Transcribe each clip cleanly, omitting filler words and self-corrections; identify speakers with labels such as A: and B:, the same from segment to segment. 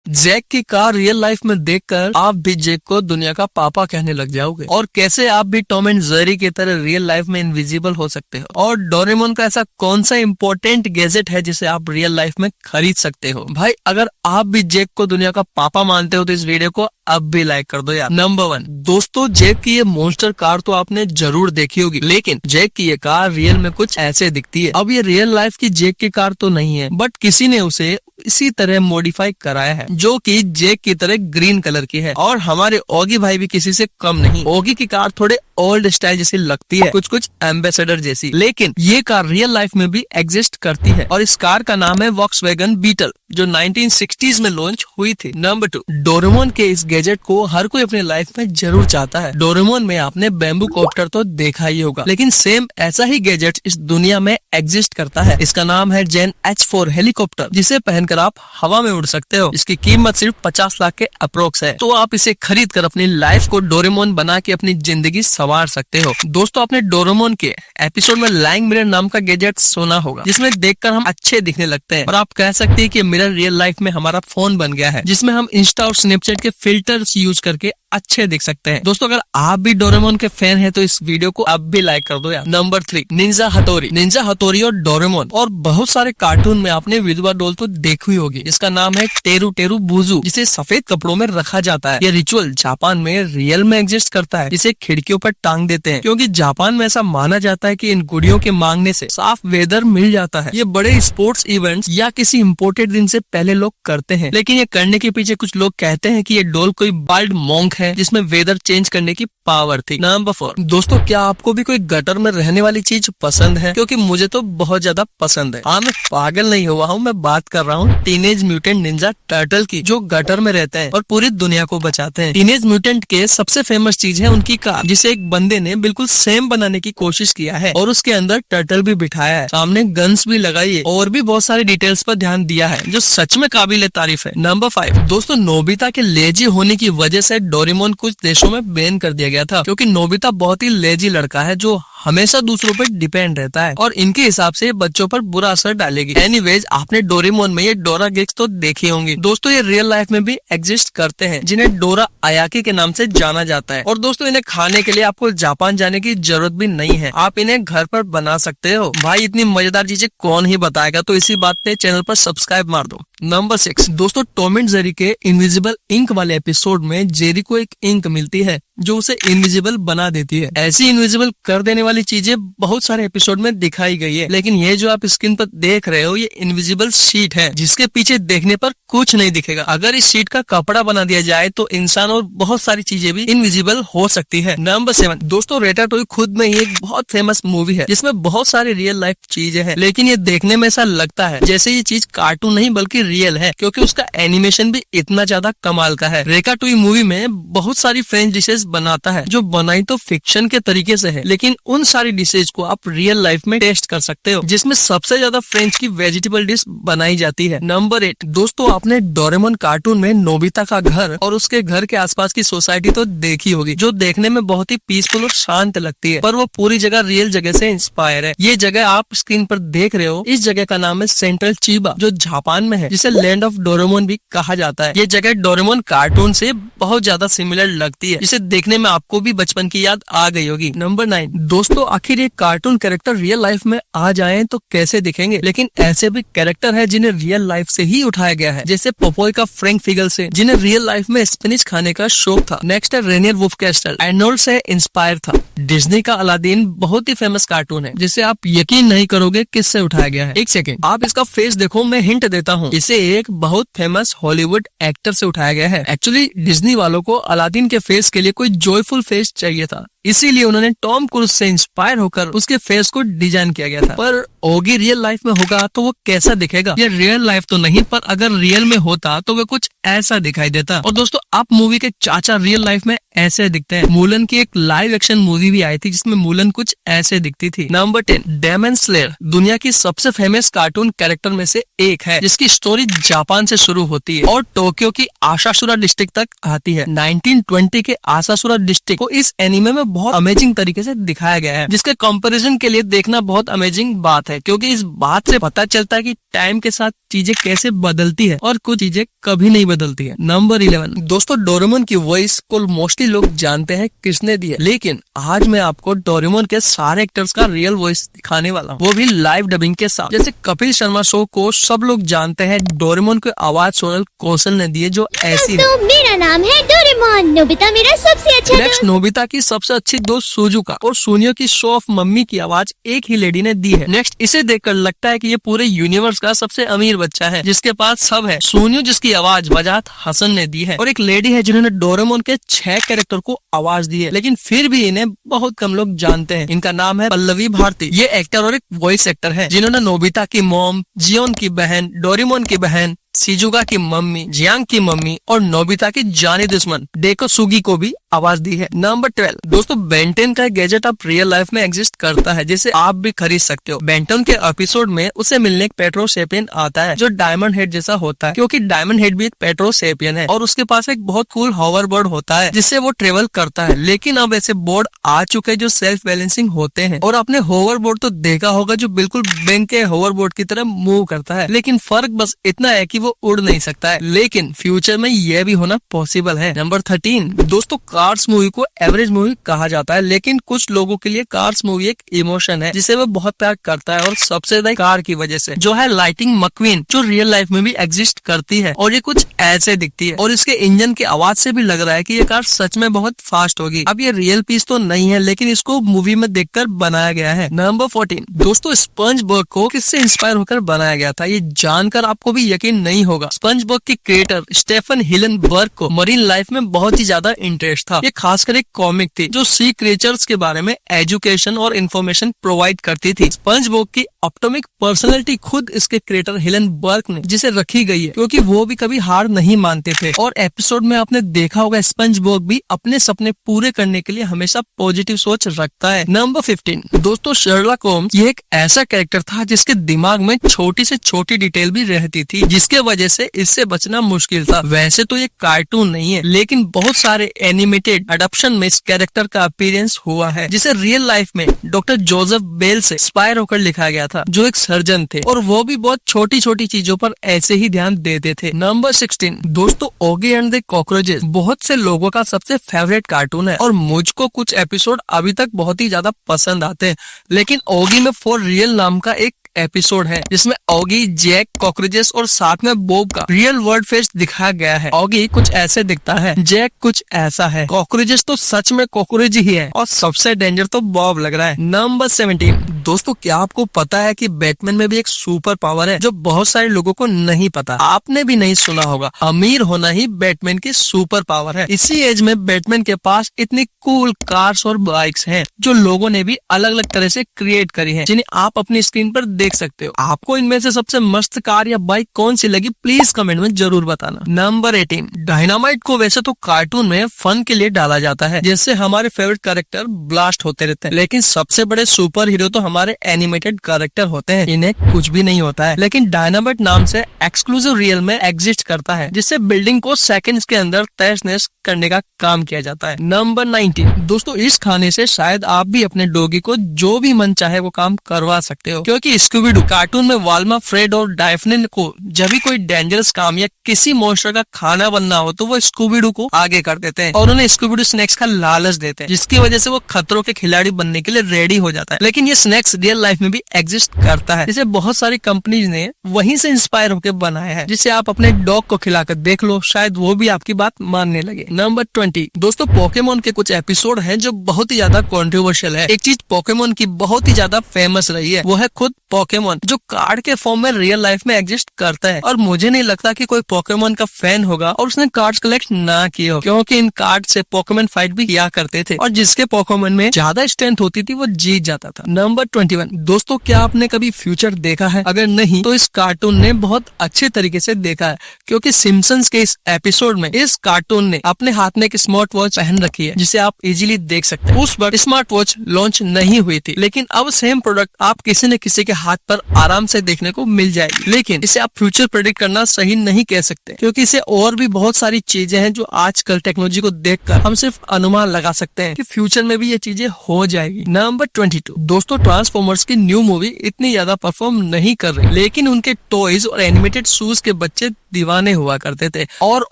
A: Jack की car real life में देखकर आप भी जैक को दुनिया का पापा कहने लग जाओगे। और कैसे आप भी टॉम एंड जेरी की तरह रियल लाइफ में इनविजिबल हो सकते हो। और डोरेमोन का ऐसा कौन सा इम्पोर्टेंट गैजेट है जिसे आप रियल लाइफ में खरीद सकते हो। भाई अगर आप भी जैक को दुनिया का पापा मानते हो तो इस वीडियो को अब भी लाइक कर दो यार। नंबर 1 दोस्तों, जैक की ये मॉन्स्टर कार तो आपने जरूर देखी होगी, लेकिन जैक की ये कार रियल में कुछ ऐसे दिखती है। अब ये रियल लाइफ की जैक की कार तो नहीं है, बट किसी ने उसे इसी तरह मॉडिफाई कराया है, जो कि जैक की तरह ग्रीन कलर की है। और हमारे ओगी भाई भी किसी से कम नहीं। ओगी की कार थोड़े ओल्ड स्टाइल जैसी लगती है, कुछ एम्बेसडर जैसी, लेकिन ये कार रियल लाइफ में भी एग्जिस्ट करती है। और इस कार का नाम है वॉक्सवैगन बीटल, जो 1960s में लॉन्च हुई थी। नंबर 2 डोरेमोन के इस गैजेट को हर कोई अपने लाइफ में जरूर चाहता है। डोरेमोन में आपने बैम्बू कॉप्टर तो देखा ही होगा, लेकिन सेम ऐसा ही गैजेट इस दुनिया में एग्जिस्ट करता है। इसका नाम है जेन H4 हेलीकॉप्टर, जिसे पहनकर आप हवा में उड़ सकते हो। इसकी कीमत सिर्फ 50 लाख के अप्रोक्स है। तो आप इसे खरीद कर अपनी लाइफ को डोरेमोन बना के अपनी जिंदगी संवार सकते हो। दोस्तों, आपने डोरेमोन के एपिसोड में लाइंग मिरर नाम का गैजेट सुना होगा, जिसमें देखकर हम अच्छे दिखने लगते हैं। और आप कह सकते हैं कि मिरर रियल लाइफ में हमारा फोन बन गया है, जिसमें हम इंस्टा और स्नैपचैट के फिल्टर्स यूज करके अच्छे दिख सकते हैं। दोस्तों, अगर आप भी डोरेमोन के फैन हैं तो इस वीडियो को अब भी लाइक कर दो यार। नंबर 3 निंजा हथौड़ी। निंजा हथौड़ी और डोरेमोन और बहुत सारे कार्टून में आपने विधवा डॉल तो देखी होगी। इसका नाम है टेरू टेरू बुजू, जिसे सफेद कपड़ों में रखा जाता है। ये रिचुअल जापान में रियल में एग्जिस्ट करता है, जिसे खिड़कियों पर टांग देते हैं, क्योंकि जापान में ऐसा माना जाता है कि इन गुड़ियों के मांगने से साफ वेदर मिल जाता है। ये बड़े स्पोर्ट्स इवेंट्स या किसी इम्पोर्टेड दिन से पहले लोग करते हैं, लेकिन ये करने के पीछे कुछ लोग कहते हैं कि ये डॉल कोई बाल्ड मॉन्क है, जिसमें वेदर चेंज करने की पावर थी। नंबर 4 दोस्तों, क्या आपको भी कोई गटर में रहने वाली चीज पसंद है? क्योंकि मुझे तो बहुत ज्यादा पसंद है। हाँ, मैं पागल नहीं हुआ हूँ, मैं बात कर रहा हूँ टीनेज म्यूटेंट निंजा टर्टल की, जो गटर में रहते हैं और पूरी दुनिया को बचाते हैं। टीनेज म्यूटेंट के सबसे फेमस चीज है उनकी कार, जिसे एक बंदे ने बिल्कुल सेम बनाने की कोशिश किया है और उसके अंदर टर्टल भी बिठाया है, सामने गन्स भी लगाई है और भी बहुत सारी डिटेल्स पर ध्यान दिया है, जो सच में काबिल तारीफ है। नंबर 5 दोस्तों, नोबिता के लेजी होने की वजह से डोरेमोन कुछ देशों में बैन कर दिया गया था, क्योंकि नोबिता बहुत ही लेजी लड़का है जो हमेशा दूसरों पर डिपेंड रहता है और इनके हिसाब से बच्चों पर बुरा असर डालेगी। एनीवेज, आपने डोरेमोन में ये डोरा गिग्स तो देखी होंगी। दोस्तों, ये रियल लाइफ में भी एग्जिस्ट करते हैं, जिन्हें डोरा आयाकी के नाम से जाना जाता है। और दोस्तों, इन्हें खाने के लिए आपको जापान जाने की जरूरत भी नहीं है, आप इन्हें घर पर बना सकते हो। भाई, इतनी मजेदार चीजें कौन ही बताएगा, तो इसी बात पे चैनल पर सब्सक्राइब मार दो। नंबर 6 दोस्तों, टॉम एंड जेरी के इनविजिबल इंक वाले एपिसोड में जेरी को एक इंक मिलती है जो उसे इनविजिबल बना देती है। ऐसी इनविजिबल कर देने वाली चीजें बहुत सारे एपिसोड में दिखाई गई है, लेकिन ये जो आप स्क्रीन पर देख रहे हो, ये इनविजिबल शीट है, जिसके पीछे देखने पर कुछ नहीं दिखेगा। अगर इस शीट का कपड़ा बना दिया जाए तो इंसान और बहुत सारी चीजें भी इनविजिबल हो सकती है। नंबर 7 दोस्तों, रेटाटोई खुद में ही एक बहुत फेमस मूवी है, जिसमें बहुत सारी रियल लाइफ चीजें हैं, लेकिन ये देखने में ऐसा लगता है जैसे ये चीज कार्टून नहीं बल्कि रियल है, क्योंकि उसका एनिमेशन भी इतना ज्यादा कमाल का है। रेटाटोई मूवी में बहुत सारी फ्रेंच डिशेज बनाता है, जो बनाई तो फिक्शन के तरीके से है, लेकिन उन सारी डिशेज को आप रियल लाइफ में टेस्ट कर सकते हो, जिसमें सबसे ज्यादा फ्रेंच की वेजिटेबल डिश बनाई जाती है। नंबर 8 दोस्तों, आपने डोरेमोन कार्टून में नोबिता का घर और उसके घर के आसपास की सोसाइटी तो देखी होगी, जो देखने में बहुत ही पीसफुल और शांत लगती है, पर वो पूरी जगह रियल जगह से इंस्पायर है। ये जगह आप स्क्रीन पर देख रहे हो, इस जगह का नाम है सेंट्रल चीबा, जो जापान में है, जिसे लैंड ऑफ डोरेमोन भी कहा जाता है। ये जगह डोरेमोन कार्टून से बहुत ज्यादा सिमिलर लगती है, जिसे देखने में आपको भी बचपन की याद आ गई होगी। नंबर 9 दोस्तों, आखिर ये कार्टून कैरेक्टर रियल लाइफ में आ जाएं तो कैसे दिखेंगे? लेकिन ऐसे भी कैरेक्टर है जिन्हें रियल लाइफ से ही उठाया गया है, जैसे पोपोय का फ्रैंक फिगल से, जिन्हें रियल लाइफ में स्पिनिच खाने का शौक था। नेक्स्ट है रेनियर वुल्फ कैस्टल, आर्नोल्ड से इंस्पायर था। डिज्नी का अलादीन बहुत ही फेमस कार्टून है, जिसे आप यकीन नहीं करोगे किससे उठाया गया है। एक सेकेंड, आप इसका फेस देखो, मैं हिंट देता हूँ, इसे एक बहुत फेमस हॉलीवुड एक्टर से उठाया गया है। एक्चुअली डिज्नी वालों को अलादीन के फेस के लिए कोई जॉयफुल फेस चाहिए था, इसीलिए उन्होंने टॉम क्रूज से इंस्पायर होकर उसके फेस को डिजाइन किया गया था। पर ओगी रियल लाइफ में होगा तो वो कैसा दिखेगा? ये रियल लाइफ तो नहीं, पर अगर रियल में होता तो वो कुछ ऐसा दिखाई देता। और दोस्तों, आप मूवी के चाचा रियल लाइफ में ऐसे दिखते हैं। मूलन की एक लाइव एक्शन मूवी भी आई थी, जिसमें मूलन कुछ ऐसे दिखती थी। नंबर 10 डेमन स्लेयर दुनिया की सबसे फेमस कार्टून कैरेक्टर में से एक है, जिसकी स्टोरी जापान से शुरू होती है और टोक्यो की आसासुरा डिस्ट्रिक्ट तक आती है। 1920 के आसासुरा डिस्ट्रिक्ट को इस एनिमे में बहुत अमेजिंग तरीके से दिखाया गया है, जिसके कंपैरिजन के लिए देखना बहुत अमेजिंग बात है, क्योंकि इस बात से पता चलता है कि टाइम के साथ चीजें कैसे बदलती है और कुछ चीजें कभी नहीं बदलती है। नंबर 11 दोस्तों, डोरेमोन की वॉइस को मोस्टली लोग जानते हैं किसने दी है, लेकिन आज मैं आपको डोरेमोन के सारे एक्टर्स का रियल वॉइस दिखाने वाला हूँ, वो भी लाइव डबिंग के साथ। जैसे कपिल शर्मा शो को सब लोग जानते हैं, डोरेमोन की आवाज सोनल कौशल ने दी है, जो ऐसी है।
B: मेरा नाम है डोरेमोन, नोबिता मेरा सबसे अच्छा
A: नेक्स्ट नोबिता की सबसे अच्छी दोस्त सुजुका और सोनियो की शो ऑफ मम्मी की आवाज एक ही लेडी ने दी है। नेक्स्ट इसे देखकर लगता है कि ये पूरे यूनिवर्स का सबसे अमीर बच्चा है, जिसके पास सब है। सोनियो जिसकी आवाज वजाहत हसन ने दी है, और एक लेडी है जिन्होंने डोरेमोन के 6 कैरेक्टर को आवाज दी है, लेकिन फिर भी इन्हें बहुत कम लोग जानते हैं। इनका नाम है पल्लवी भारती। ये एक्टर और एक वॉइस एक्टर है जिन्होंने नोबिता की मॉम, जियोन की बहन, डोरेमोन की बहन, शिजुका की मम्मी, जियांग की मम्मी और नोबिता की जानी दुश्मन डेको सुगी को भी आवाज दी है। नंबर 12 दोस्तों, बेंटेन का गैजेट अब रियल लाइफ में एग्जिस्ट करता है, जिसे आप भी खरीद सकते हो। बेंटेन के एपिसोड में उसे मिलने एक पेट्रोसेपियन आता है, जो डायमंड हेड जैसा होता है, क्योंकि डायमंड हेड भी एक पेट्रोसेपियन है, और उसके पास एक बहुत कूल हॉवर बोर्ड होता है जिससे वो ट्रेवल करता है। लेकिन अब ऐसे बोर्ड आ चुके हैं जो सेल्फ बैलेंसिंग होते हैं, और आपने होवर बोर्ड तो देखा होगा जो बिल्कुल बैंक के होवर बोर्ड की तरह मूव करता है, लेकिन फर्क बस इतना है कि वो उड़ नहीं सकता है, लेकिन फ्यूचर में यह भी होना पॉसिबल है। नंबर 13 दोस्तों, कार्स मूवी को एवरेज मूवी कहा जाता है, लेकिन कुछ लोगों के लिए कार्स मूवी एक इमोशन है जिसे वो बहुत प्यार करता है, और सबसे ज्यादा कार की वजह से, जो है लाइटिंग मक्वीन, जो रियल लाइफ में भी एग्जिस्ट करती है, और ये कुछ ऐसे दिखती है, और इसके इंजन की आवाज से भी लग रहा है कि ये कार सच में बहुत फास्ट होगी। अब ये रियल पीस तो नहीं है, लेकिन इसको मूवी में देखकर बनाया गया है। नंबर 14 दोस्तों, स्पंजबॉब को किससे इंस्पायर होकर बनाया गया था, ये जानकर आपको भी यकीन नहीं होगा। स्पंजबॉब के क्रिएटर स्टेफन हिलनबर्ग को मरीन लाइफ में बहुत ही ज्यादा इंटरेस्ट था। ये खासकर एक कॉमिक थी जो सी क्रिएचर्स के बारे में एजुकेशन और इन्फॉर्मेशन प्रोवाइड करती थी। स्पंजबॉब की ऑप्टोमिक पर्सनैलिटी खुद इसके क्रिएटर हिलनबर्ग ने जिसे रखी गई है, क्योंकि वो भी कभी हार नहीं मानते थे। और एपिसोड में आपने देखा होगा स्पंजबॉब भी अपने सपने पूरे करने के लिए हमेशा पॉजिटिव सोच रखता है। नंबर 15 दोस्तों, शर्लॉक होम्स ये एक ऐसा कैरेक्टर था जिसके दिमाग में छोटी से छोटी डिटेल भी रहती थी, जिसके वजह से इससे बचना मुश्किल था। वैसे तो ये कार्टून नहीं है, लेकिन बहुत सारे एनिमेटेड अडॉप्शन में इस कैरेक्टर का अपीयरेंस हुआ है, जिसे रियल लाइफ में डॉक्टर जोसेफ बेल से इंस्पायर होकर लिखा गया था, जो एक सर्जन थे, और वो भी बहुत छोटी छोटी चीजों पर ऐसे ही ध्यान देते थे। नंबर 16 दोस्तों, ओगी एंड द कॉकरोचेस बहुत से लोगों का सबसे फेवरेट कार्टून है, और मुझको कुछ एपिसोड अभी तक बहुत ही ज्यादा पसंद आते हैं। लेकिन ओगी में फॉर रियल नाम का एक एपिसोड है जिसमें ऑगी, जैक, कॉकरोचेस और साथ में बॉब का रियल वर्ल्ड फेस दिखाया गया है। ऑगी कुछ ऐसे दिखता है, जैक कुछ ऐसा है, कॉकरोचेस तो सच में कॉकरोच ही है, और सबसे डेंजर तो बॉब लग रहा है। नंबर 17 दोस्तों, क्या आपको पता है कि बैटमैन में भी एक सुपर पावर है जो बहुत सारे लोगों को नहीं पता, आपने भी नहीं सुना होगा। अमीर होना ही बैटमैन की सुपर पावर है। इसी एज में बैटमैन के पास इतनी कूल कार्स और बाइक्स हैं जो लोगों ने भी अलग अलग तरह से क्रिएट करी है, जिन्हें आप अपनी स्क्रीन पर देख सकते हो। आपको इनमें से सबसे मस्त कार या बाइक कौन सी लगी, प्लीज कमेंट में जरूर बताना। नंबर 18 डायनामाइट को वैसे तो कार्टून में फन के लिए डाला जाता है, जिससे हमारे फेवरेट कैरेक्टर ब्लास्ट होते रहते हैं, लेकिन सबसे बड़े सुपर हीरो तो हमारे एनिमेटेड कैरेक्टर होते हैं, इन्हें कुछ भी नहीं होता है। लेकिन डायनामाइट नाम से एक्सक्लूसिव रियल में एग्जिस्ट करता है, जिससे बिल्डिंग को सेकंड्स के अंदर तहस नहस करने का काम किया जाता है। नंबर 19 दोस्तों, इस खाने से शायद आप भी अपने डॉगी को जो भी मन चाहे वो काम करवा सकते हो, क्योंकि स्कूबी-डू कार्टून में वाल्मा, फ्रेड और डाइफने को जब भी कोई डेंजरस काम या किसी मॉन्स्टर का खाना बनना हो तो वो स्कूबी-डू को आगे कर देते हैं और उन्हें स्कूबी-डू स्नैक्स का लालच देते हैं, जिसकी वजह से वो खतरों के खिलाड़ी बनने के लिए रेडी हो जाता है। लेकिन ये स्नैक्स रियल लाइफ में भी एग्जिस्ट करता है, जिसे बहुत सारी कंपनीज ने वहीं से इंस्पायर होकर बनाया है, जिसे आप अपने डॉग को खिलाकर देख लो, शायद वो भी आपकी बात मानने लगे। नंबर 20 दोस्तों, पोकेमोन के कुछ एपिसोड हैं जो बहुत ही ज्यादा कंट्रोवर्शियल है। एक चीज पोकेमोन की बहुत ही ज्यादा फेमस रही है, वो है खुद पोकेमोन, जो कार्ड के फॉर्म में रियल लाइफ में एग्जिस्ट करता है। और मुझे नहीं लगता कि कोई पोकेमोन का फैन होगा और उसने कार्ड्स कलेक्ट ना किए हो, क्योंकि इन कार्ड से पोकेमोन फाइट भी किया करते थे और जिसके पोकेमोन में ज्यादा स्ट्रेंथ होती थी वो जीत जाता था। नंबर 21 दोस्तों, क्या आपने कभी फ्यूचर देखा है? अगर नहीं तो इस कार्टून ने बहुत अच्छे तरीके से देखा है, क्योंकि सिम्पसन्स के इस एपिसोड में इस कार्टून ने अपने हाथ में एक स्मार्ट वॉच पहन रखी है, जिसे आप इजीली देख सकते हैं। उस वक्त स्मार्ट वॉच लॉन्च नहीं हुई थी, लेकिन अब सेम प्रोडक्ट आप किसी न किसी के हाथ पर आराम से देखने को मिल जाएगी। लेकिन इसे आप फ्यूचर प्रेडिक्ट करना सही नहीं कह सकते, क्योंकि इसे और भी बहुत सारी चीजें हैं जो आजकल टेक्नोलॉजी को देखकर हम सिर्फ अनुमान लगा सकते हैं कि फ्यूचर में भी ये चीजें हो जाएगी। नंबर 22 दोस्तों, ट्रांसफॉर्मर्स की न्यू मूवी इतनी ज्यादा परफॉर्म नहीं कर रही, लेकिन उनके टॉयज और एनिमेटेड शूज के बच्चे दीवाने हुआ करते थे, और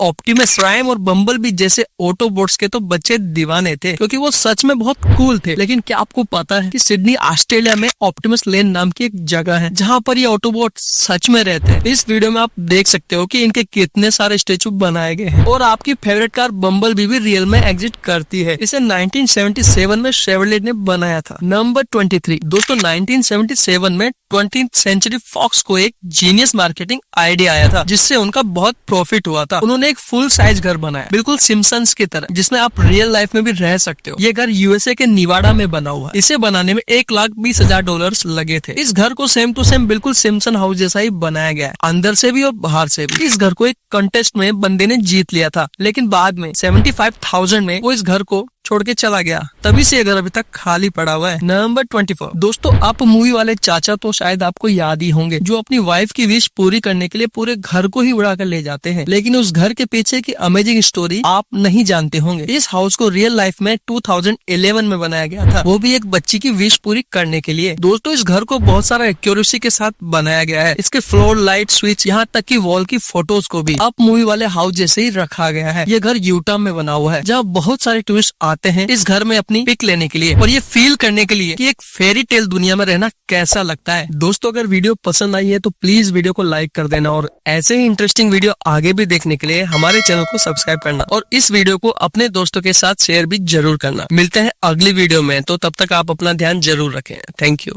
A: ऑप्टिमस प्राइम और बम्बल भी जैसे ऑटोबॉट्स के तो बच्चे दीवाने थे, क्योंकि वो सच में बहुत कूल थे। लेकिन क्या आपको पता है कि सिडनी ऑस्ट्रेलिया में ऑप्टिमस लेन नाम की एक जगह है जहाँ पर ये ऑटोबॉट सच में रहते हैं। इस वीडियो में आप देख सकते हो कि इनके कितने सारे स्टेचू बनाए गए हैं, और आपकी फेवरेट कार बम्बल भी रियल में एग्जिट करती है। इसे 1977 में शेवरलेट ने बनाया था। नंबर 23 दोस्तों, 1977 में 20th सेंचुरी फॉक्स को एक जीनियस मार्केटिंग आइडिया आया था, जिससे उनका बहुत प्रॉफिट हुआ था। उन्होंने एक फुल साइज घर बनाया, बिल्कुल सिम्पसन्स की तरह, जिसमें आप रियल लाइफ में भी रह सकते हो। ये घर यूएसए के निवाडा में बना हुआ है। इसे बनाने में $1,20,000 लगे थे। इस घर को सेम टू सेम बिल्कुल सिम्पसन हाउस जैसा ही बनाया गया है, अंदर से भी और बाहर से भी। इस घर को एक कंटेस्ट में बंदे ने जीत लिया था, लेकिन बाद में 75,000 में वो इस घर को छोड़ के चला गया। तभी से ये घर अभी तक खाली पड़ा हुआ है। नंबर 24 दोस्तों, आप मूवी वाले चाचा तो शायद आपको याद ही होंगे, जो अपनी वाइफ की विश पूरी करने के लिए पूरे घर को ही उड़ा कर ले जाते हैं। लेकिन उस घर के पीछे की अमेजिंग स्टोरी आप नहीं जानते होंगे। इस हाउस को रियल लाइफ में 2011 में बनाया गया था, वो भी एक बच्ची की विश पूरी करने के लिए। दोस्तों, इस घर को बहुत सारा एक्यूरेसी के साथ बनाया गया है। इसके फ्लोर, लाइट, स्विच, यहाँ तक की वॉल की फोटोज को भी आप मूवी वाले हाउस जैसे ही रखा गया है। ये घर यूटा में बना हुआ है, जहाँ बहुत सारे टूरिस्ट आते हैं इस घर में अपनी पिक लेने के लिए और ये फील करने के लिए कि एक फेरी टेल दुनिया में रहना कैसा लगता है। दोस्तों, अगर वीडियो पसंद आई है तो प्लीज वीडियो को लाइक कर देना, और ऐसे ही इंटरेस्टिंग वीडियो आगे भी देखने के लिए हमारे चैनल को सब्सक्राइब करना, और इस वीडियो को अपने दोस्तों के साथ शेयर भी जरूर करना। मिलते हैं अगली वीडियो में, तो तब तक आप अपना ध्यान जरूर रखें। Thank you.